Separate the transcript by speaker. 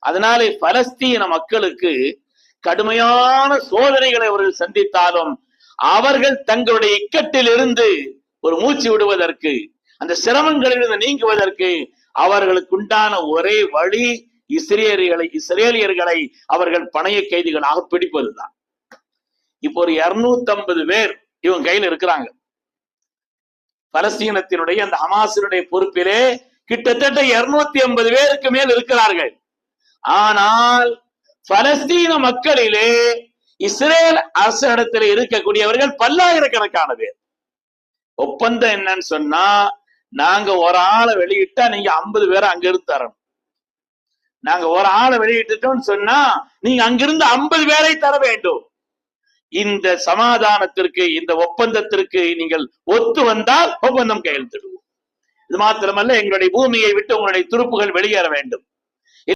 Speaker 1: அதனாலே பலஸ்தீன மக்களுக்கு கடுமையான சோதனைகளை அவர்கள் சந்தித்தாலும் அவர்கள் தங்களுடைய இக்கட்டில் இருந்து ஒரு மூச்சு விடுவதற்கு, அந்த சிரமங்களிலிருந்து நீங்குவதற்கு அவர்களுக்கு உண்டான ஒரே வழி இஸ்ரேலியர்களை அவர்கள் பணைய கைதிகளாக பிடிப்பதுதான். இப்போ ஒரு 250 பேர் இவங்க கையில் இருக்கிறாங்க. பலஸ்தீனத்தினுடைய அந்த ஹமாஸினுடைய பொறுப்பிலே கிட்டத்தட்ட 250 பேருக்கு மேல் இருக்கிறார்கள். ஆனால் பலஸ்தீன மக்களிலே இஸ்ரேல் அரசிடத்தில் இருக்கக்கூடியவர்கள் பல்லாயிரக்கணக்கான பேர். ஒப்பந்தம் என்னன்னு சொன்னா, நாங்க ஒரு ஆளை வெளியிட்டா நீங்க 50 பேரை அங்கிருந்து தரணும். நாங்க ஒரு ஆளை வெளியிட்டோம்னு சொன்னா நீங்க அங்கிருந்து 50 பேரை தர வேண்டும். இந்த சமாதானத்திற்கு, இந்த ஒப்பந்தத்திற்கு நீங்கள் ஒத்து வந்தால் ஒப்பந்தம் கையெழுத்திடுவோம். இது மாத்திரமல்ல, எங்களுடைய பூமியை விட்டு உங்களுடைய துருப்புகள் வெளியேற வேண்டும்.